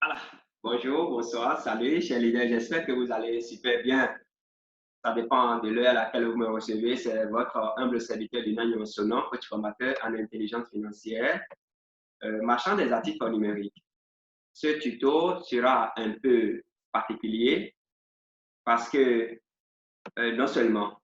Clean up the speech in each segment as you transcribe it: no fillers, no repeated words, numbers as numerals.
Alors, bonjour, bonsoir, salut, chers leaders. J'espère que vous allez super bien. Ça dépend de l'heure à laquelle vous me recevez. C'est votre humble serviteur Lina Sonon, coach formateur en intelligence financière, marchand des articles numériques. Ce tuto sera un peu particulier parce que non seulement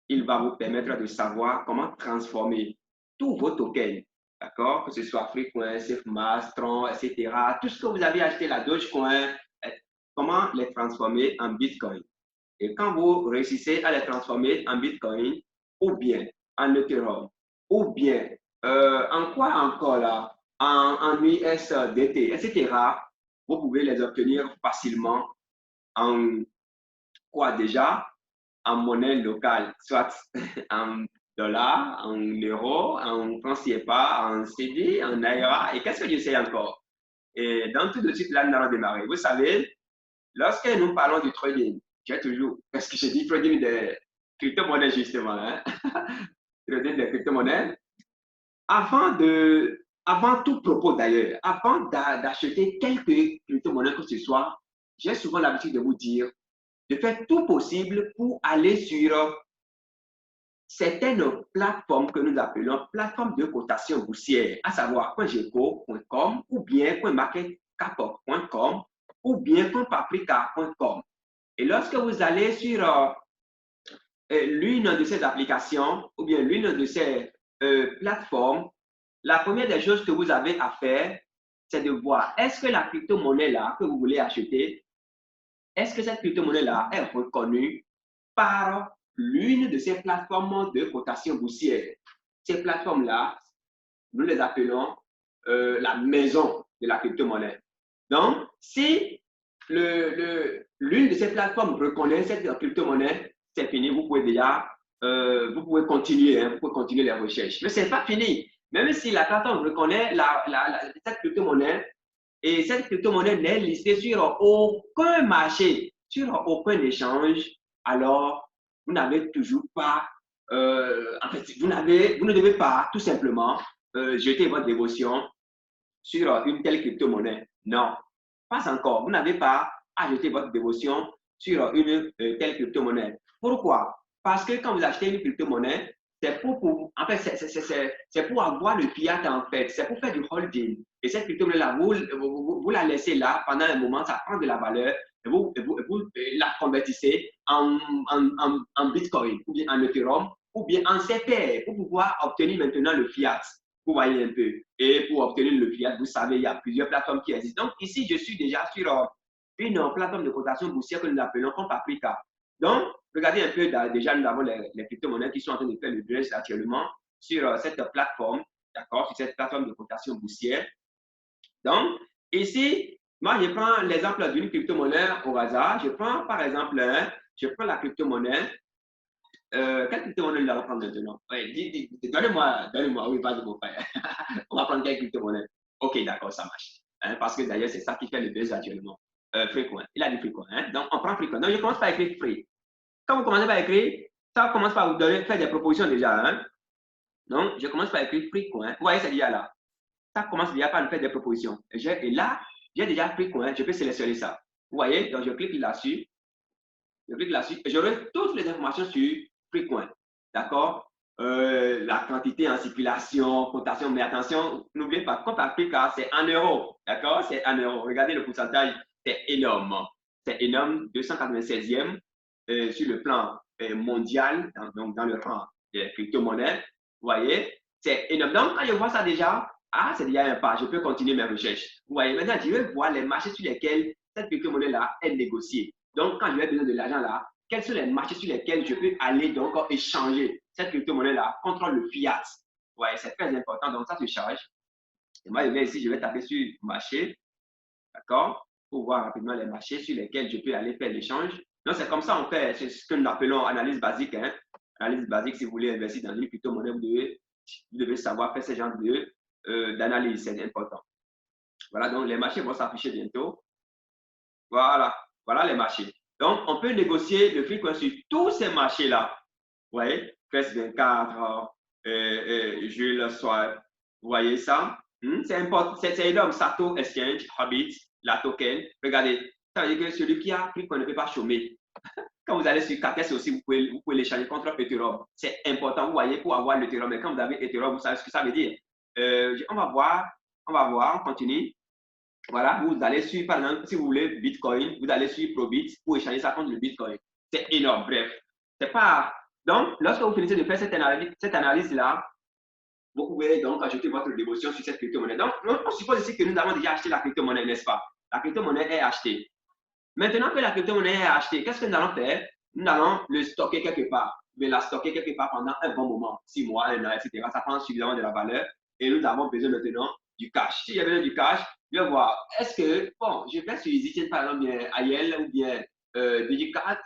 il va vous permettre de savoir comment transformer tous vos tokens, d'accord? Que ce soit Freecoin, SafeMask, Tron, etc. Tout ce que vous avez acheté là, Dogecoin, comment les transformer en Bitcoin. Et quand vous réussissez à les transformer en Bitcoin, ou bien en Ethereum, ou bien en quoi encore là, en USDT, etc., vous pouvez les obtenir facilement en quoi déjà? En monnaie locale, soit en dollars, en euros, en francs CFA, en CD, en Naira, et qu'est-ce que je sais encore? Et dans tout de suite, là, nous allons démarrer. Vous savez, lorsque nous parlons du trading, j'ai toujours, parce que je dis trading des crypto-monnaies justement, hein? Trading des crypto-monnaies, avant tout propos d'ailleurs, avant d'acheter quelques crypto-monnaies que ce soit, j'ai souvent l'habitude de vous dire de faire tout possible pour aller sur certaines plateformes que nous appelons plateformes de cotation boursière, à savoir .geco.com ou bien .marketcap.com ou bien .paprika.com. Et lorsque vous allez sur l'une de ces applications ou bien l'une de ces plateformes, la première des choses que vous avez à faire, c'est de voir est-ce que la crypto-monnaie là que vous voulez acheter, est-ce que cette crypto-monnaie là est reconnue par l'une de ces plateformes de cotation boursière. Ces plateformes-là, nous les appelons la maison de la crypto-monnaie. Donc, si l'une de ces plateformes reconnaît cette crypto-monnaie, c'est fini, vous pouvez déjà, vous pouvez continuer, hein, vous pouvez continuer les recherches. Mais ce n'est pas fini. Même si la plateforme reconnaît cette crypto-monnaie, et cette crypto-monnaie n'est listée sur aucun marché, sur aucun échange, alors vous n'avez toujours pas, en fait, vous ne devez pas tout simplement jeter votre dévotion sur une telle crypto-monnaie. Non, pas encore. Vous n'avez pas à jeter votre dévotion sur une telle crypto-monnaie. Pourquoi? Parce que quand vous achetez une crypto-monnaie, en fait, c'est pour avoir le fiat en fait, c'est pour faire du holding. Et cette crypto-monnaie-là, vous la laissez là pendant un moment, ça prend de la valeur, et vous la convertissez en Bitcoin, ou bien en Ethereum, ou bien en CPR, pour pouvoir obtenir maintenant le fiat. Vous voyez un peu. Et pour obtenir le fiat, vous savez, il y a plusieurs plateformes qui existent. Donc, ici, je suis déjà sur une plateforme de cotation boursière que nous appelons comme Paprika. Donc, regardez un peu, déjà, nous avons les crypto-monnaies qui sont en train de faire le buzz actuellement sur cette plateforme, d'accord, sur cette plateforme de cotation boursière. Donc, ici, moi, je prends l'exemple d'une crypto-monnaie au hasard. Je prends, par exemple, je prends la crypto-monnaie. Quelle crypto-monnaie nous allons prendre maintenant? Ouais, donnez-moi, oui, vas-y, mon frère. On va prendre quelle crypto-monnaie? Ok, d'accord, ça marche. Hein, parce que d'ailleurs, c'est ça qui fait le buzz actuellement. Freecoin. Il a dit Freecoin. Hein? Donc, on prend Freecoin. Donc, je commence par écrire Free. Quand vous commencez par écrire, ça commence par vous donner, faire des propositions déjà. Hein? Donc, je commence par écrire Freecoin. Vous voyez, c'est déjà là. Ça commence déjà par me faire des propositions. Et là, j'ai déjà Freecoin. Je peux sélectionner ça. Vous voyez? Donc, je clique là-dessus. Je clique là-dessus et j'aurai toutes les informations sur Freecoin. D'accord? La quantité en circulation, cotation, mais attention, n'oubliez pas, compte Africa, c'est en euros. D'accord? C'est en euros. Regardez le pourcentage, c'est énorme. C'est énorme, 296e sur le plan mondial, donc dans le rang des crypto-monnaies. Vous voyez? C'est énorme. Donc, quand je vois ça déjà, c'est déjà un pas. Je peux continuer mes recherches. Vous voyez? Maintenant, je vais voir les marchés sur lesquels cette crypto-monnaie-là est négociée. Donc, quand je vais besoin de l'argent là, quels sont les marchés sur lesquels je peux aller donc échanger cette crypto-monnaie-là contre le fiat? Ouais, c'est très important. Donc, ça se charge. Et moi, je vais ici, je vais taper sur marché, d'accord, pour voir rapidement les marchés sur lesquels je peux aller faire l'échange. Donc, c'est comme ça on fait, c'est ce que nous appelons analyse basique. Hein. Analyse basique, si vous voulez investir dans une crypto-monnaie, vous devez savoir faire ce genre d'analyse, c'est important. Voilà, donc les marchés vont s'afficher bientôt. Voilà, voilà les marchés. Donc, on peut négocier le Freecoin sur tous ces marchés-là. Vous voyez, FES 24, Jules Swap, vous voyez ça? C'est important, c'est énorme. Sato Exchange, Hobbit, la token, regardez, ça veut dire que celui qui a Bitcoin ne peut pas chômer. Quand vous allez sur Kates aussi, vous pouvez l'échanger contre Ethereum. C'est important, vous voyez, pour avoir l'Ethereum. Mais quand vous avez Ethereum, vous savez ce que ça veut dire. On va voir, on continue. Voilà, vous allez sur, par exemple, si vous voulez Bitcoin, vous allez sur Probit pour échanger ça contre le Bitcoin. C'est énorme, bref. C'est pas... Donc, lorsque vous finissez de faire cette analyse-là, vous pouvez donc ajouter votre dévotion sur cette crypto-monnaie. Donc, on suppose ici que nous avons déjà acheté la crypto-monnaie, n'est-ce pas? La crypto-monnaie est achetée. Maintenant que la crypto-monnaie est achetée, qu'est-ce que nous allons faire? Nous allons le stocker quelque part. Mais la stocker quelque part pendant un bon moment, 6 mois, 1 an, etc. Ça prend suffisamment de la valeur et nous avons besoin maintenant du cash. Si j'ai besoin du cash, je vais voir, est-ce que, bon, je vais sur EasyChain par exemple, bien Aiel ou bien Digicat,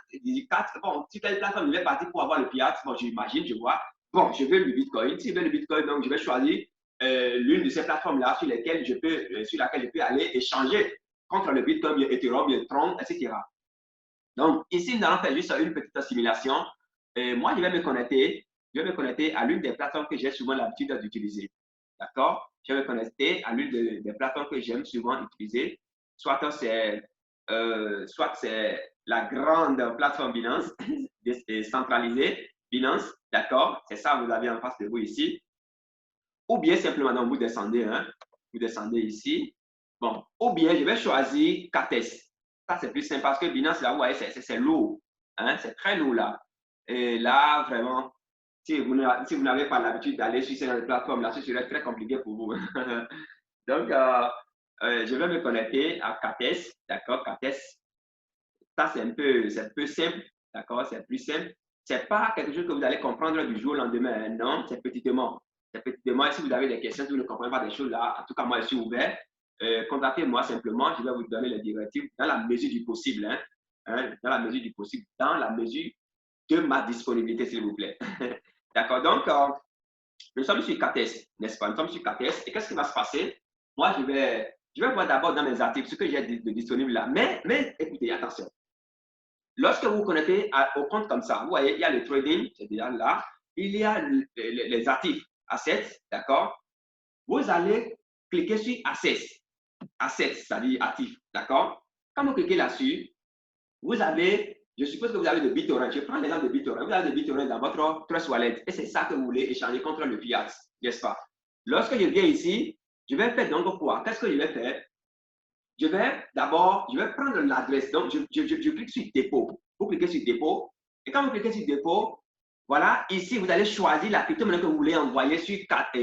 bon, si telle plateforme, je vais partir pour avoir le fiat, bon, j'imagine, je vois, bon, je veux le Bitcoin. Si je veux le Bitcoin, donc je vais choisir l'une de ces plateformes-là sur laquelle je peux aller échanger contre le Bitcoin, bien Ethereum, bien Tron, etc. Donc, ici, nous allons faire juste une petite simulation. Moi, je vais me connecter à l'une des plateformes que j'ai souvent l'habitude d'utiliser. D'accord? Je vais me connecter à l'une des plateformes que j'aime souvent utiliser. Soit c'est la grande plateforme Binance, centralisée, Binance, d'accord? C'est ça, vous avez en face de vous ici. Ou bien simplement, donc, vous descendez ici. Bon, ou bien je vais choisir Kates. Ça, c'est plus simple parce que Binance, là, vous voyez, c'est lourd. Hein? C'est très lourd là. Et là, vraiment, si vous n'avez pas l'habitude d'aller sur cette plateforme là, ce serait très compliqué pour vous. Donc, je vais me connecter à Kates. D'accord, Kates. Ça, c'est un peu simple. D'accord, c'est plus simple. Ce n'est pas quelque chose que vous allez comprendre du jour au lendemain. Hein? Non, c'est petitement. C'est petitement. Et si vous avez des questions, si vous ne comprenez pas des choses là, en tout cas, moi, je suis ouvert. Contactez-moi simplement. Je vais vous donner les directives dans la mesure du possible. Hein? Dans la mesure du possible. Dans la mesure de ma disponibilité, s'il vous plaît. D'accord. Donc, nous sommes sur Kates, n'est-ce pas? Nous sommes sur Kates. Et qu'est-ce qui va se passer? Moi, je vais voir d'abord dans mes articles ce que j'ai de disponible là. Mais écoutez, attention. Lorsque vous vous connectez au compte comme ça, vous voyez, il y a le trading, c'est déjà là. Il y a les actifs, assets, d'accord? Vous allez cliquer sur assets. Assets, c'est-à-dire actifs, d'accord? Quand vous cliquez là-dessus, vous avez, je suppose que vous avez de BitTorrent. Je prends l'exemple de BitTorrent. Vous avez de BitTorrent dans votre Trust Wallet et c'est ça que vous voulez échanger contre le fiat, n'est-ce pas? Lorsque je viens ici, je vais faire donc quoi? Qu'est-ce que je vais faire? Je vais prendre l'adresse. Donc, je clique sur dépôt. Vous cliquez sur dépôt. Et quand vous cliquez sur dépôt, voilà, ici, vous allez choisir la crypto-monnaie que vous voulez envoyer sur Kates.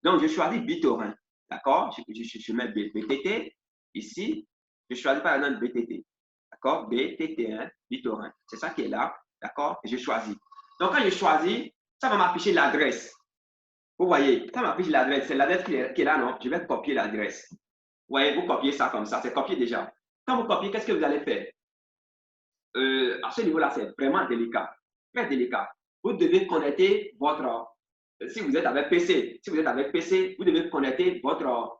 Donc, je choisis BitTorrent. D'accord? Je mets BTT ici. Je choisis par exemple BTT. D'accord? BTT, hein, BitTorrent. C'est ça qui est là. D'accord? Et je choisis. Donc, quand je choisis, ça va m'afficher l'adresse. Vous voyez, ça m'affiche l'adresse. C'est l'adresse qui est là, non? Je vais copier l'adresse. Vous voyez, vous copiez ça comme ça. C'est copié déjà. Quand vous copiez, qu'est-ce que vous allez faire? À ce niveau-là, c'est vraiment délicat. Très délicat. Vous devez connecter votre... si vous êtes avec PC, vous devez connecter votre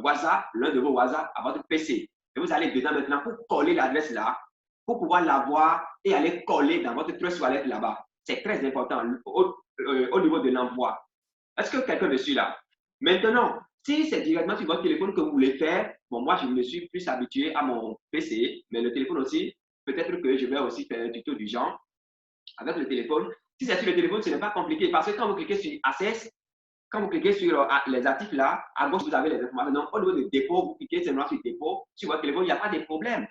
WhatsApp, l'un de vos WhatsApp à votre PC. Et vous allez dedans maintenant pour coller l'adresse là, pour pouvoir l'avoir et aller coller dans votre Trust Wallet là-bas. C'est très important au niveau de l'envoi. Est-ce que quelqu'un me suit là? Maintenant, si c'est directement sur votre téléphone que vous voulez faire, bon, moi, je me suis plus habitué à mon PC, mais le téléphone aussi, peut-être que je vais aussi faire un tuto du genre avec le téléphone. Si c'est sur le téléphone, ce n'est pas compliqué parce que quand vous cliquez sur Access, quand vous cliquez sur les actifs là, à gauche, vous avez les informations. Donc, au niveau de dépôt, vous cliquez seulement sur dépôt. Sur votre téléphone, il n'y a pas de problème.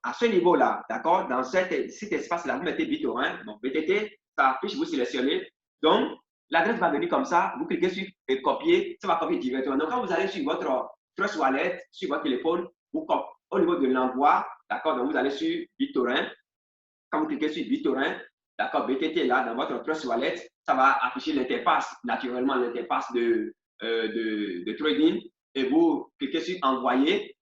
À ce niveau-là, d'accord, dans cet espace-là, vous mettez BitTorrent, donc BTT, ça affiche, vous sélectionnez. Donc, l'adresse va venir comme ça, vous cliquez sur copier, ça va copier directement. Donc, quand vous allez sur votre Trust Wallet, sur votre téléphone, au niveau de l'envoi, d'accord, donc vous allez sur BitTorrent. Quand vous cliquez sur BitTorrent, d'accord, BTT là, dans votre Trust Wallet, ça va afficher l'interface, naturellement l'interface de trading, et vous cliquez sur envoyer.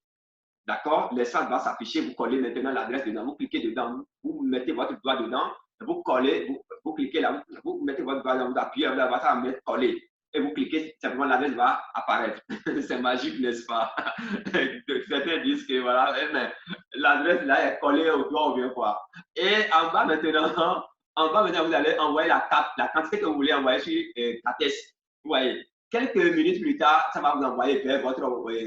D'accord, l'espace va s'afficher, vous collez maintenant l'adresse dedans, vous cliquez dedans, vous mettez votre doigt dedans, vous collez, vous cliquez là, vous mettez votre doigt dedans, vous appuyez, ça va mettre collé. Et vous cliquez, simplement l'adresse va apparaître. C'est magique, n'est-ce pas? Certains disent que voilà, mais l'adresse là est collée au doigt ou bien quoi. Et en bas maintenant, vous allez envoyer la quantité que vous voulez envoyer sur Kates. Vous voyez, quelques minutes plus tard, ça va vous envoyer vers votre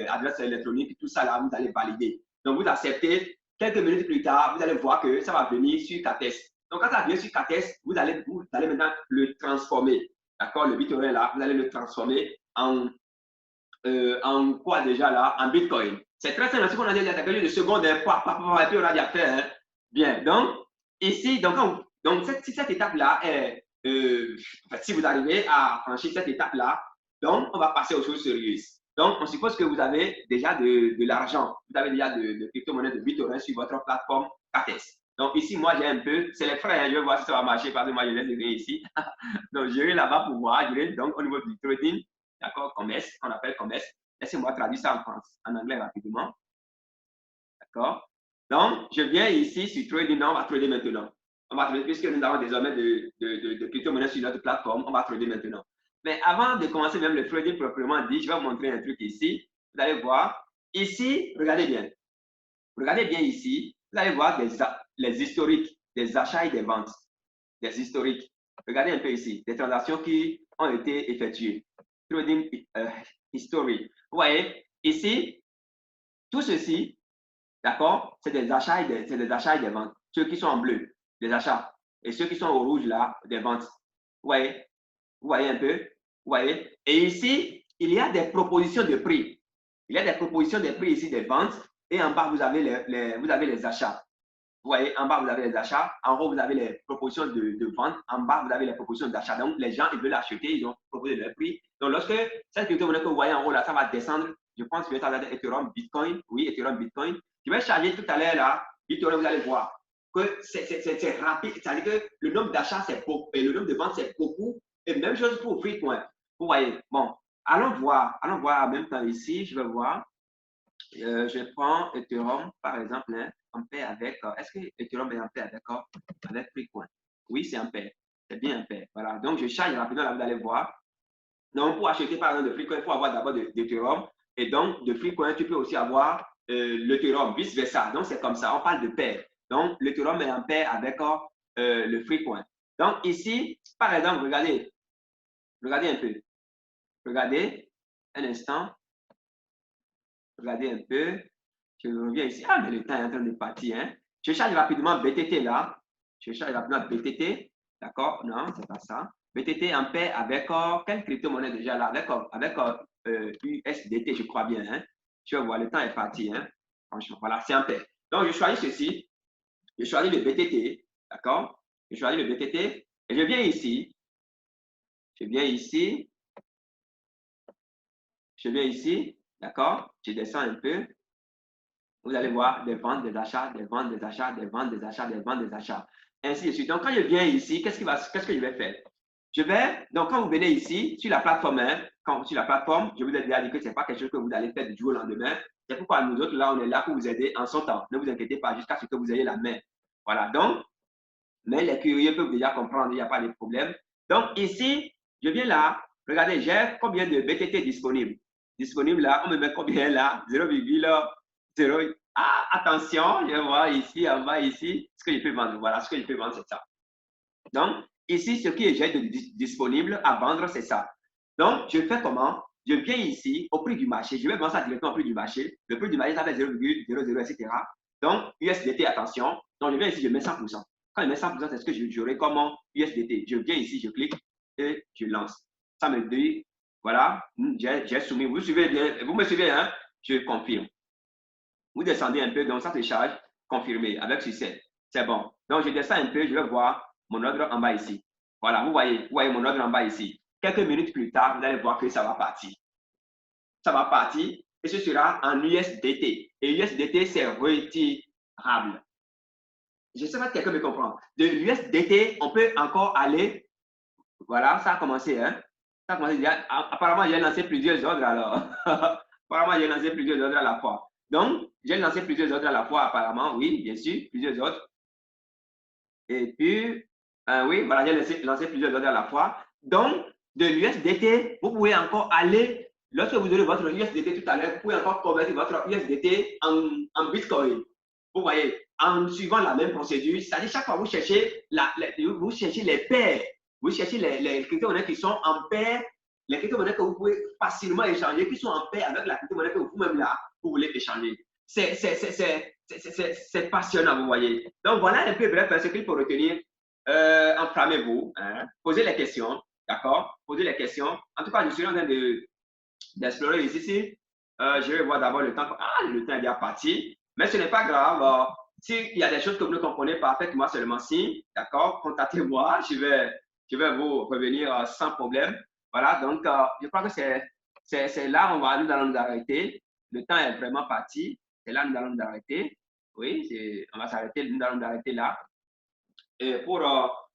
adresse électronique, tout ça là, vous allez valider. Donc, vous acceptez. Quelques minutes plus tard, vous allez voir que ça va venir sur Cates. Donc, quand ça vient sur Cates, vous allez maintenant le transformer. D'accord? Le BitTorrent là, vous allez le transformer en quoi déjà là? En Bitcoin. C'est très simple. Ce qu'on a déjà attaqué de secondes, et puis on a déjà fait. Hein? Bien. Donc, ici, cette étape-là est, si vous arrivez à franchir cette étape-là, donc, on va passer aux choses sérieuses. Donc, on suppose que vous avez déjà de l'argent. Vous avez déjà de crypto-monnaies de BitTorrent sur votre plateforme Cates. Donc, ici, moi, j'ai un peu, c'est les frais. Hein, je vais voir si ça va marcher parce que moi, je laisse les ici. Donc, j'irai là-bas pour voir. Donc, au niveau du trading, d'accord, commerce, qu'on appelle commerce. Laissez-moi traduire ça en anglais rapidement. D'accord? Donc, je viens ici sur trading. On va trader maintenant. On va trader, puisque nous avons désormais de crypto-monnaies sur notre plateforme, on va trader maintenant. Mais avant de commencer même le trading proprement dit, je vais vous montrer un truc ici. Vous allez voir. Ici, regardez bien. Regardez bien ici. Vous allez voir les historiques des achats et des ventes. Des historiques. Regardez un peu ici. Des transactions qui ont été effectuées. Trading history. Vous voyez, ici, tout ceci, d'accord, c'est des achats et des ventes. Ceux qui sont en bleu, des achats. Et ceux qui sont au rouge, là, des ventes. Vous voyez un peu? Vous voyez? Et ici, il y a des propositions de prix. Il y a des propositions de prix ici, des ventes. Et en bas, vous avez les achats. Vous voyez, en bas, vous avez les achats. En haut, vous avez les propositions de vente. En bas, vous avez les propositions d'achat. Donc, les gens, ils veulent acheter, ils ont proposé leur prix. Donc, lorsque cette crypto-monnaie que vous voyez en haut, là, ça va descendre. Je pense que ça va être Ethereum, Bitcoin. Oui, Ethereum, Bitcoin. Je vais charger tout à l'heure, là, Bitcoin, vous allez voir que c'est rapide. C'est-à-dire que le nombre d'achats, c'est beaucoup. Et le nombre de ventes, c'est beaucoup. Et même chose pour Bitcoin. Vous voyez, bon, allons voir en même temps ici. Je vais voir. Je prends Ethereum, par exemple, hein, en paix avec. Est-ce que Ethereum est en paix avec Bitcoin? Oui, c'est en paix. C'est bien en paix. Voilà. Donc, je charge rapidement, là, vous allez voir. Donc, pour acheter, par exemple, de Bitcoin, il faut avoir d'abord d'Ethereum. Et donc, de Bitcoin, tu peux aussi avoir l'Ethereum, vice-versa. Donc, c'est comme ça. On parle de paix. Donc, l'Ethereum est en paix avec le Bitcoin. Donc, ici, par exemple, regardez. Regardez un peu. Regardez un instant. Regardez un peu. Je reviens ici. Ah, mais le temps est en train de partir. Hein? Je charge rapidement BTT là. Je charge rapidement BTT. D'accord? Non, c'est pas ça. BTT en paix avec quelle crypto-monnaie déjà là? Avec USDT, je crois bien. Hein? Tu vas voir, le temps est parti. Hein? Franchement, voilà, c'est en paix. Donc, je choisis ceci. Je choisis le BTT. D'accord? Je choisis le BTT. Et je viens ici. Je viens ici. Je viens ici. D'accord? Je descends un peu. Vous allez voir des ventes, des achats, des ventes, des achats, des ventes, des achats, des ventes, des achats. Ainsi de suite. Donc, quand je viens ici, qu'est-ce que je vais faire? Donc, quand vous venez ici, sur la plateforme, sur la plateforme, je vous ai déjà dit que ce n'est pas quelque chose que vous allez faire du jour au lendemain. C'est pourquoi nous autres, là, on est là pour vous aider en son temps. Ne vous inquiétez pas jusqu'à ce que vous ayez la main. Voilà. Donc, mais les curieux peuvent déjà comprendre, il n'y a pas de problème. Donc, ici, je viens là. Regardez, j'ai combien de BTT disponibles? Disponible là, on me met combien là? 0,0. Ah, attention, je vois ici, en bas, ici, ce que je peux vendre. Voilà, ce que je peux vendre, c'est ça. Donc, ici, ce qui est j'ai disponible à vendre, c'est ça. Donc, je fais comment? Je viens ici au prix du marché. Je vais vendre ça directement au prix du marché. Le prix du marché, ça fait 0,00, etc. Donc, USDT, attention. Donc, je viens ici, je mets 100%. Quand je mets 100%, c'est ce que j'aurai comme USDT. Je viens ici, je clique et je lance. Ça me dit, voilà, j'ai soumis. Vous suivez bien, vous me suivez, hein? Je confirme. Vous descendez un peu, donc ça se charge, confirmé, avec succès. C'est bon. Donc, je descends un peu, je vais voir mon ordre en bas ici. Voilà, vous voyez mon ordre en bas ici. Quelques minutes plus tard, vous allez voir que ça va partir. Ça va partir et ce sera en USDT. Et USDT, c'est retirable. Je ne sais pas si quelqu'un me comprend. De l'USDT, on peut encore aller. Voilà, ça a commencé. Hein? Ça a commencé déjà. Apparemment, j'ai lancé plusieurs ordres alors. Apparemment, j'ai lancé plusieurs ordres à la fois. Donc, j'ai lancé plusieurs ordres à la fois, apparemment, oui, bien sûr, plusieurs ordres. Et puis, oui, voilà, j'ai lancé plusieurs ordres à la fois. Donc, de l'USDT, vous pouvez encore aller, lorsque vous aurez votre USDT tout à l'heure, vous pouvez encore convertir votre USDT en Bitcoin. Vous voyez, en suivant la même procédure, c'est-à-dire chaque fois vous cherchez les paires, vous cherchez les crypto-monnaies qui sont en paire les crypto-monnaies que vous pouvez facilement échanger, qui sont en paix avec la crypto-monnaie que vous-même là, vous voulez échanger. C'est passionnant, vous voyez. Donc, voilà un peu bref ce qu'il faut retenir. Enflammez-vous, hein, posez les questions, d'accord? Posez les questions. En tout cas, je suis en train d'explorer ici. Je vais voir d'abord le temps. Ah, le temps est bien parti. Mais ce n'est pas grave. S'il y a des choses que vous ne comprenez pas, faites-moi seulement signe, d'accord? Contactez-moi. Je vais vous revenir sans problème. Voilà, donc je crois que c'est là où nous allons nous arrêter. Le temps est vraiment parti. C'est là où nous allons nous arrêter. Oui, on va s'arrêter, nous allons nous arrêter là. Et pour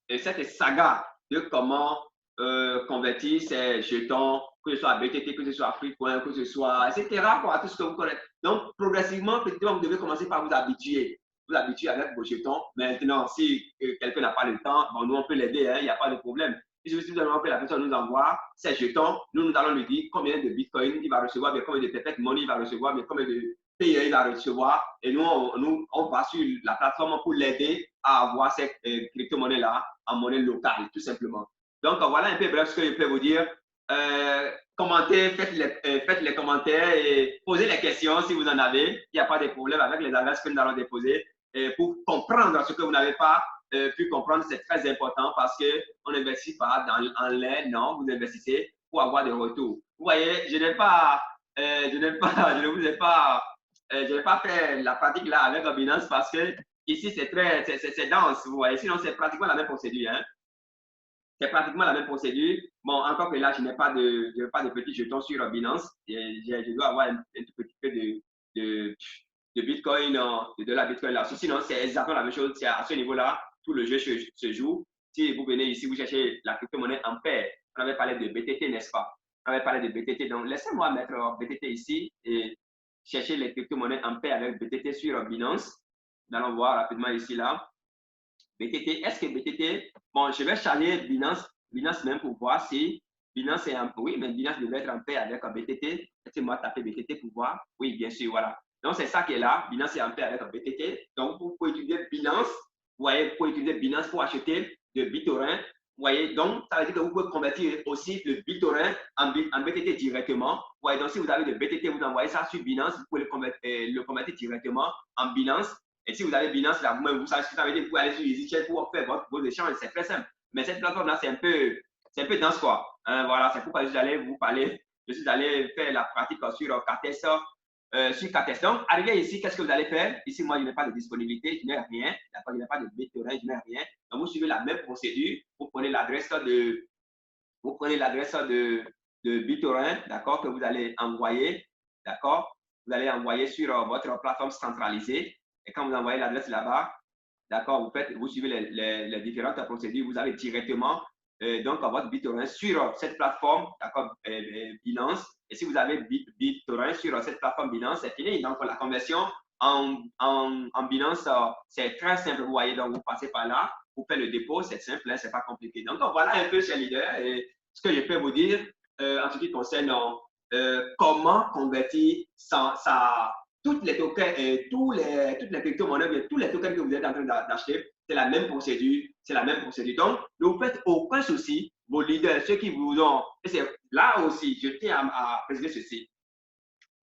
cette saga de comment convertir ces jetons, que ce soit BTT, que ce soit Freecoin, que ce soit, etc., quoi, tout ce que vous connaissez. Donc, progressivement, peut-être vous devez commencer par vous habituer avec vos jetons. Maintenant, si quelqu'un n'a pas le temps, bon, nous, on peut l'aider, hein, il n'y a pas de problème. Il suffit simplement que la personne nous envoie ses jetons, nous allons lui dire combien de bitcoins il va recevoir, mais combien de perfect money il va recevoir, mais combien de PE il va recevoir. Et nous, on va sur la plateforme pour l'aider à avoir cette crypto-monnaie-là en monnaie locale, tout simplement. Donc, voilà un peu bref ce que je peux vous dire. Commentez, faites les commentaires et posez les questions si vous en avez. Il n'y a pas de problème avec les adresses que nous allons déposer. Pour comprendre ce que vous n'avez pas pu comprendre, c'est très important parce qu'on n'investit pas en l'air, non, vous investissez pour avoir des retours. Vous voyez, je n'ai pas fait la pratique là avec Binance parce que ici c'est dense, vous voyez, sinon c'est pratiquement la même procédure. Hein. C'est pratiquement la même procédure. Bon, encore que là, je n'ai pas de petits jetons sur Binance. Je dois avoir un tout petit peu de Bitcoin, de la Bitcoin là. Sinon, c'est exactement la même chose. C'est à ce niveau-là, tout le jeu se joue. Si vous venez ici, vous cherchez la crypto-monnaie en paire. On avait parlé de BTT, n'est-ce pas? On avait parlé de BTT. Donc, laissez-moi mettre BTT ici et chercher les crypto-monnaies en paire avec BTT sur Binance. Nous allons voir rapidement ici, là. BTT, est-ce que BTT, bon, je vais charger Binance même pour voir si Binance est en, oui, mais Binance devait être en paix avec un BTT. Laissez-moi taper BTT pour voir. Oui, bien sûr, voilà. Donc, c'est ça qui est là. Binance est en paix avec un BTT. Donc, vous pouvez utiliser Binance. Vous voyez, vous pouvez utiliser Binance pour acheter de BitTorrent. Vous voyez, donc, ça veut dire que vous pouvez convertir aussi le BitTorrent en BTT directement. Vous voyez, donc, si vous avez de BTT, vous envoyez ça sur Binance. Vous pouvez le convertir directement en Binance. Et si vous avez Binance, là, vous savez ce que ça veut dire, vous pouvez aller sur EasyChain pour faire vos échanges, c'est très simple. Mais cette plateforme-là, c'est un peu dense, quoi. Voilà, c'est pourquoi je suis allé vous parler. Je suis allé faire la pratique sur Kates. Donc, arrivé ici, qu'est-ce que vous allez faire? Ici, moi, je n'ai pas de disponibilité, je n'ai rien. Je n'ai pas de BitTorrent, je n'ai rien. Donc, vous suivez la même procédure. Vous prenez l'adresse de BitTorrent, d'accord, que vous allez envoyer, d'accord? Vous allez envoyer sur votre plateforme centralisée. Et quand vous envoyez l'adresse là-bas, d'accord, vous suivez les différentes procédures, vous allez directement donc votre BitTorrent sur cette plateforme, d'accord, Binance. Et si vous avez BitTorrent sur cette plateforme Binance, c'est fini. Donc, la conversion en Binance, c'est très simple, vous voyez. Donc, vous passez par là, vous faites le dépôt, c'est simple, hein, c'est pas compliqué. Donc, voilà un peu, chers leaders, et ce que je peux vous dire en ce qui concerne comment convertir toutes les tokens et toutes les crypto-monnaies, tous les tokens que vous êtes en train d'acheter, c'est la même procédure. C'est la même procédure. Donc, ne vous faites aucun souci. Vos leaders, ceux qui vous ont... Et c'est là aussi, je tiens à préciser ceci.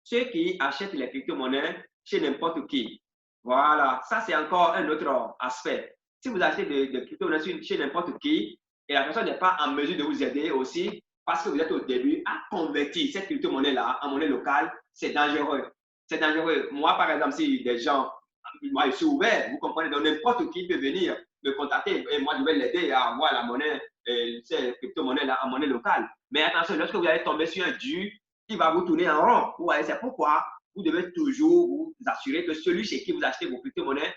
Ceux qui achètent les crypto-monnaies chez n'importe qui. Voilà. Ça, c'est encore un autre aspect. Si vous achetez des crypto-monnaies chez n'importe qui et la personne n'est pas en mesure de vous aider aussi parce que vous êtes au début à convertir cette crypto-monnaie-là en monnaie locale, c'est dangereux. C'est dangereux. Moi, par exemple, si des gens, moi, je suis ouvert, vous comprenez, donc n'importe qui peut venir me contacter et moi, je vais l'aider à avoir la monnaie, cette crypto-monnaie-là en monnaie locale. Mais attention, lorsque vous allez tomber sur un dur, il va vous tourner en rond. Vous voyez, c'est pourquoi vous devez toujours vous assurer que celui chez qui vous achetez vos crypto-monnaies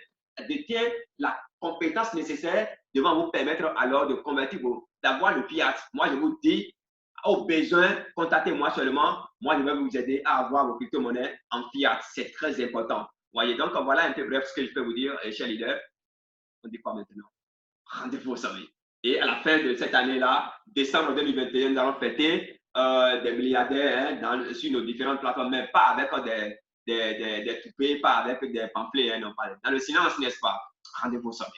détient la compétence nécessaire devant vous permettre alors de convertir, d'avoir le fiat. Moi, je vous dis, au besoin, contactez-moi seulement. Moi, je vais vous aider à avoir vos crypto-monnaies en fiat. C'est très important. Vous voyez, donc voilà un peu bref ce que je peux vous dire, chers leaders. On dit quoi maintenant? Rendez-vous au sommet. Et à la fin de cette année-là, décembre 2021, nous allons fêter des milliardaires hein, sur nos différentes plateformes, mais pas avec des toupées, pas avec des pamphlets, hein, non, pas dans le silence, n'est-ce pas? Rendez-vous au sommet.